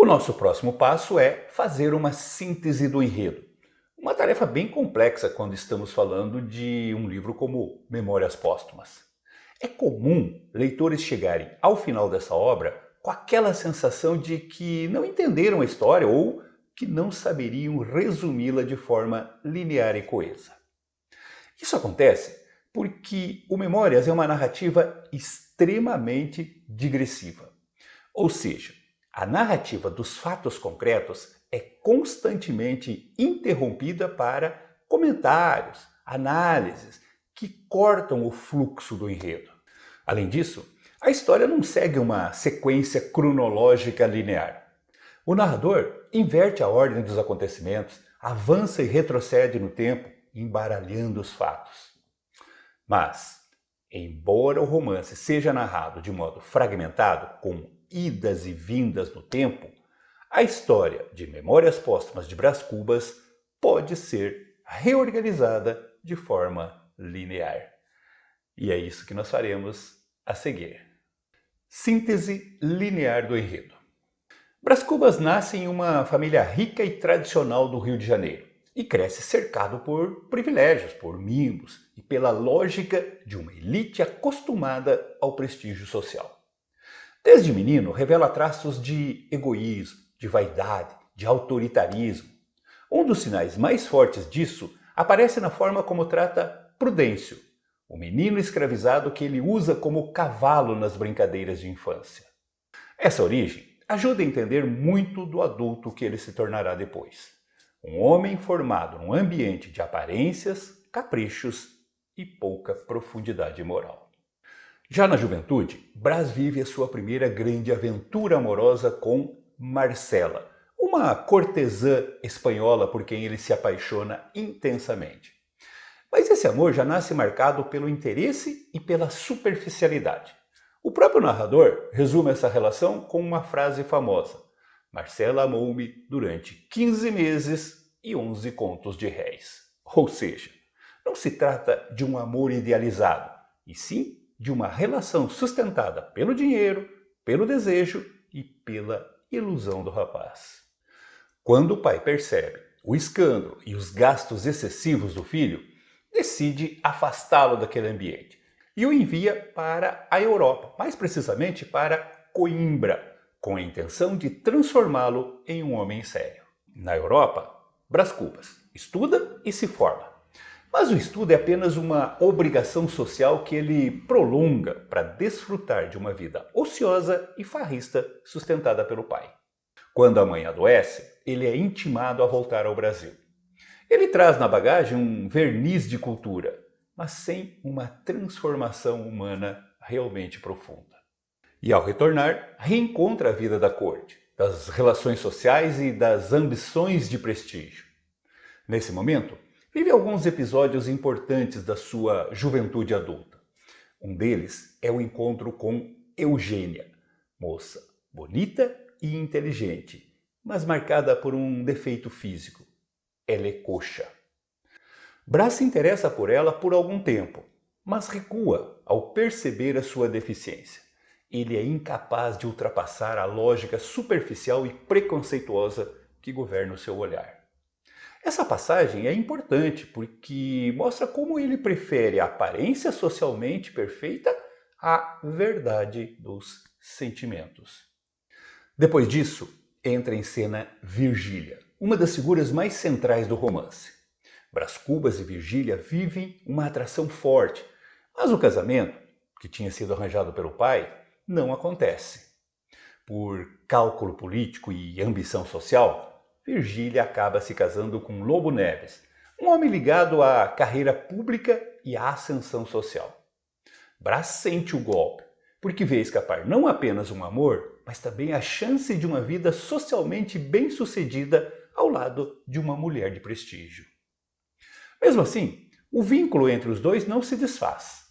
O nosso próximo passo é fazer uma síntese do enredo. Uma tarefa bem complexa quando estamos falando de um livro como Memórias Póstumas. É comum leitores chegarem ao final dessa obra com aquela sensação de que não entenderam a história ou que não saberiam resumi-la de forma linear e coesa. Isso acontece porque o Memórias é uma narrativa extremamente digressiva. Ou seja, a narrativa dos fatos concretos é constantemente interrompida para comentários, análises que cortam o fluxo do enredo. Além disso, a história não segue uma sequência cronológica linear. O narrador inverte a ordem dos acontecimentos, avança e retrocede no tempo, embaralhando os fatos. Mas, embora o romance seja narrado de modo fragmentado, com idas e vindas no tempo, a história de Memórias Póstumas de Brás Cubas pode ser reorganizada de forma linear. E é isso que nós faremos a seguir. Síntese linear do enredo. Brás Cubas nasce em uma família rica e tradicional do Rio de Janeiro e cresce cercado por privilégios, por mimos e pela lógica de uma elite acostumada ao prestígio social. Desde menino, revela traços de egoísmo, de vaidade, de autoritarismo. Um dos sinais mais fortes disso aparece na forma como trata Prudêncio, o menino escravizado que ele usa como cavalo nas brincadeiras de infância. Essa origem ajuda a entender muito do adulto que ele se tornará depois. Um homem formado num ambiente de aparências, caprichos e pouca profundidade moral. Já na juventude, Brás vive a sua primeira grande aventura amorosa com Marcela, uma cortesã espanhola por quem ele se apaixona intensamente. Mas esse amor já nasce marcado pelo interesse e pela superficialidade. O próprio narrador resume essa relação com uma frase famosa: Marcela amou-me durante 15 meses e 11 contos de réis. Ou seja, não se trata de um amor idealizado, e sim de uma relação sustentada pelo dinheiro, pelo desejo e pela ilusão do rapaz. Quando o pai percebe o escândalo e os gastos excessivos do filho, decide afastá-lo daquele ambiente e o envia para a Europa, mais precisamente para Coimbra, com a intenção de transformá-lo em um homem sério. Na Europa, Brás Cubas estuda e se forma. Mas o estudo é apenas uma obrigação social que ele prolonga para desfrutar de uma vida ociosa e farrista sustentada pelo pai. Quando a mãe adoece, ele é intimado a voltar ao Brasil. Ele traz na bagagem um verniz de cultura, mas sem uma transformação humana realmente profunda. E ao retornar, reencontra a vida da corte, das relações sociais e das ambições de prestígio. Nesse momento, vive alguns episódios importantes da sua juventude adulta. Um deles é o encontro com Eugênia, moça bonita e inteligente, mas marcada por um defeito físico. Ela é coxa. Brás se interessa por ela por algum tempo, mas recua ao perceber a sua deficiência. Ele é incapaz de ultrapassar a lógica superficial e preconceituosa que governa o seu olhar. Essa passagem é importante porque mostra como ele prefere a aparência socialmente perfeita à verdade dos sentimentos. Depois disso, entra em cena Virgília, uma das figuras mais centrais do romance. Brás Cubas e Virgília vivem uma atração forte, mas o casamento, que tinha sido arranjado pelo pai, não acontece. Por cálculo político e ambição social, Virgília acaba se casando com Lobo Neves, um homem ligado à carreira pública e à ascensão social. Brás sente o golpe, porque vê escapar não apenas um amor, mas também a chance de uma vida socialmente bem-sucedida ao lado de uma mulher de prestígio. Mesmo assim, o vínculo entre os dois não se desfaz.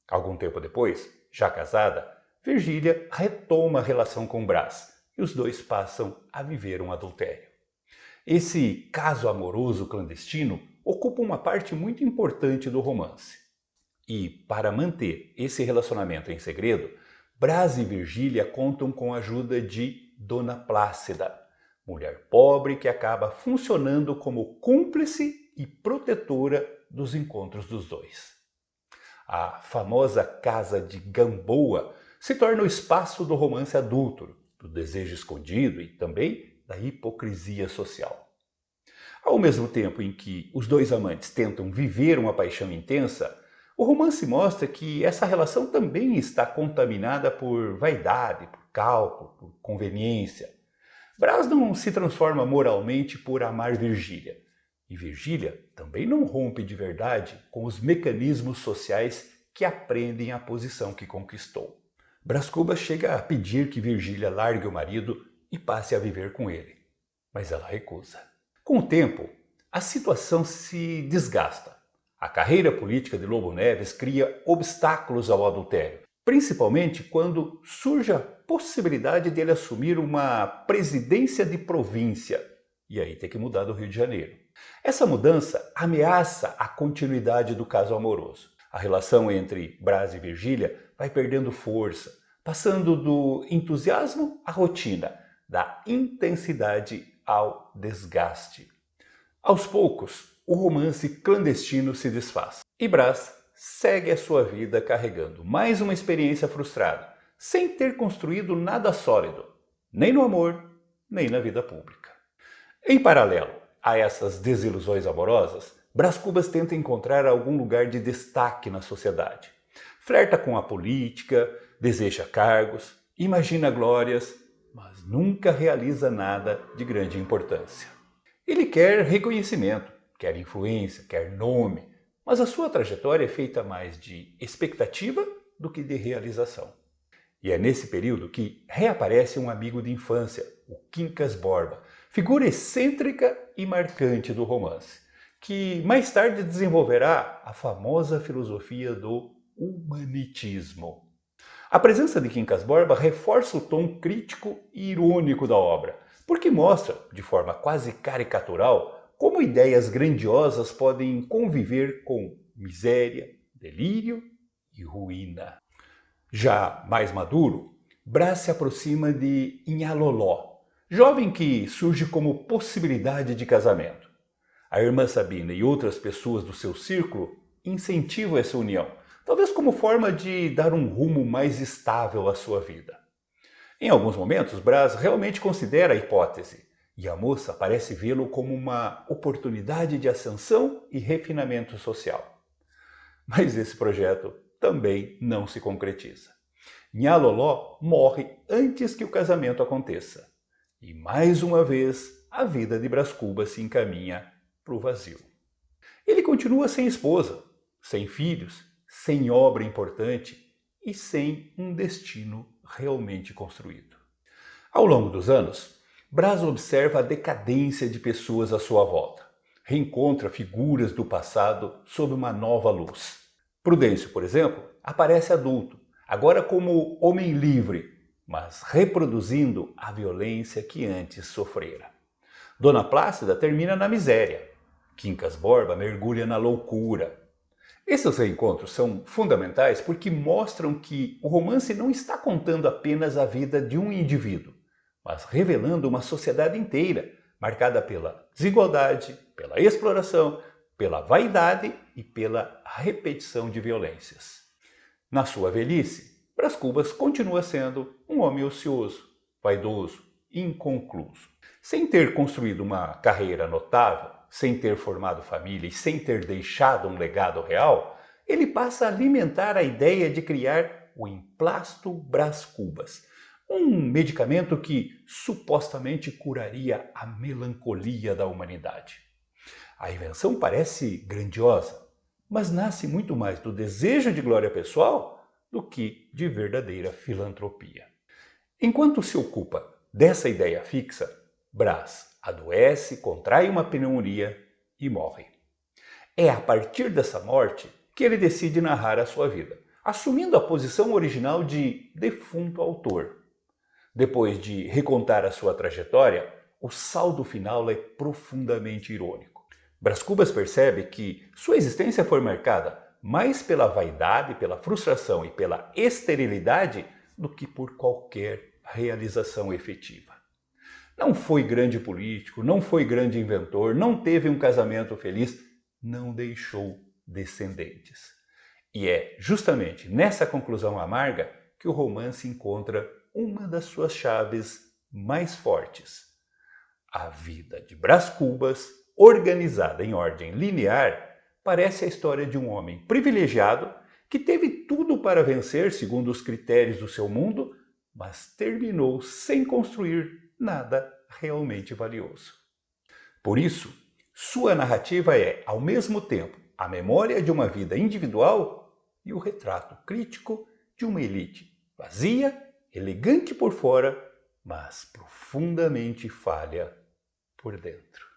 Algum tempo depois, já casada, Virgília retoma a relação com Brás e os dois passam a viver um adultério. Esse caso amoroso clandestino ocupa uma parte muito importante do romance. E, para manter esse relacionamento em segredo, Brás e Virgília contam com a ajuda de Dona Plácida, mulher pobre que acaba funcionando como cúmplice e protetora dos encontros dos dois. A famosa Casa de Gamboa se torna o espaço do romance adúltero, do desejo escondido e também da hipocrisia social. Ao mesmo tempo em que os dois amantes tentam viver uma paixão intensa, o romance mostra que essa relação também está contaminada por vaidade, por cálculo, por conveniência. Brás não se transforma moralmente por amar Virgília, e Virgília também não rompe de verdade com os mecanismos sociais que aprendem a posição que conquistou. Brás Cubas chega a pedir que Virgília largue o marido e passe a viver com ele, mas ela recusa. Com o tempo, a situação se desgasta. A carreira política de Lobo Neves cria obstáculos ao adultério, principalmente quando surge a possibilidade dele assumir uma presidência de província, e aí tem que mudar do Rio de Janeiro. Essa mudança ameaça a continuidade do caso amoroso. A relação entre Brás e Virgília vai perdendo força, passando do entusiasmo à rotina, da intensidade ao desgaste. Aos poucos, o romance clandestino se desfaz e Brás segue a sua vida carregando mais uma experiência frustrada, sem ter construído nada sólido, nem no amor, nem na vida pública. Em paralelo a essas desilusões amorosas, Brás Cubas tenta encontrar algum lugar de destaque na sociedade. Flerta com a política, deseja cargos, imagina glórias, mas nunca realiza nada de grande importância. Ele quer reconhecimento, quer influência, quer nome, mas a sua trajetória é feita mais de expectativa do que de realização. E é nesse período que reaparece um amigo de infância, o Quincas Borba, figura excêntrica e marcante do romance, que mais tarde desenvolverá a famosa filosofia do humanitismo. A presença de Quincas Borba reforça o tom crítico e irônico da obra, porque mostra, de forma quase caricatural, como ideias grandiosas podem conviver com miséria, delírio e ruína. Já mais maduro, Brás se aproxima de Inhá Loló, jovem que surge como possibilidade de casamento. A irmã Sabina e outras pessoas do seu círculo incentivam essa união, talvez como forma de dar um rumo mais estável à sua vida. Em alguns momentos, Brás realmente considera a hipótese, e a moça parece vê-lo como uma oportunidade de ascensão e refinamento social. Mas esse projeto também não se concretiza. Inhá Loló morre antes que o casamento aconteça. E mais uma vez, a vida de Brás Cubas se encaminha para o vazio. Ele continua sem esposa, sem filhos, sem obra importante e sem um destino realmente construído. Ao longo dos anos, Brás observa a decadência de pessoas à sua volta. Reencontra figuras do passado sob uma nova luz. Prudêncio, por exemplo, aparece adulto, agora como homem livre, mas reproduzindo a violência que antes sofrera. Dona Plácida termina na miséria. Quincas Borba mergulha na loucura. Esses reencontros são fundamentais porque mostram que o romance não está contando apenas a vida de um indivíduo, mas revelando uma sociedade inteira, marcada pela desigualdade, pela exploração, pela vaidade e pela repetição de violências. Na sua velhice, Brás Cubas continua sendo um homem ocioso, vaidoso, inconcluso. Sem ter construído uma carreira notável, sem ter formado família e sem ter deixado um legado real, ele passa a alimentar a ideia de criar o emplasto Brás Cubas, um medicamento que supostamente curaria a melancolia da humanidade. A invenção parece grandiosa, mas nasce muito mais do desejo de glória pessoal do que de verdadeira filantropia. Enquanto se ocupa dessa ideia fixa, Brás adoece, contrai uma pneumonia e morre. É a partir dessa morte que ele decide narrar a sua vida, assumindo a posição original de defunto autor. Depois de recontar a sua trajetória, o saldo final é profundamente irônico. Brás Cubas percebe que sua existência foi marcada mais pela vaidade, pela frustração e pela esterilidade do que por qualquer realização efetiva. Não foi grande político, não foi grande inventor, não teve um casamento feliz, não deixou descendentes. E é justamente nessa conclusão amarga que o romance encontra uma das suas chaves mais fortes. A vida de Brás Cubas, organizada em ordem linear, parece a história de um homem privilegiado que teve tudo para vencer segundo os critérios do seu mundo, mas terminou sem construir nada realmente valioso. Por isso, sua narrativa é, ao mesmo tempo, a memória de uma vida individual e o retrato crítico de uma elite vazia, elegante por fora, mas profundamente falha por dentro.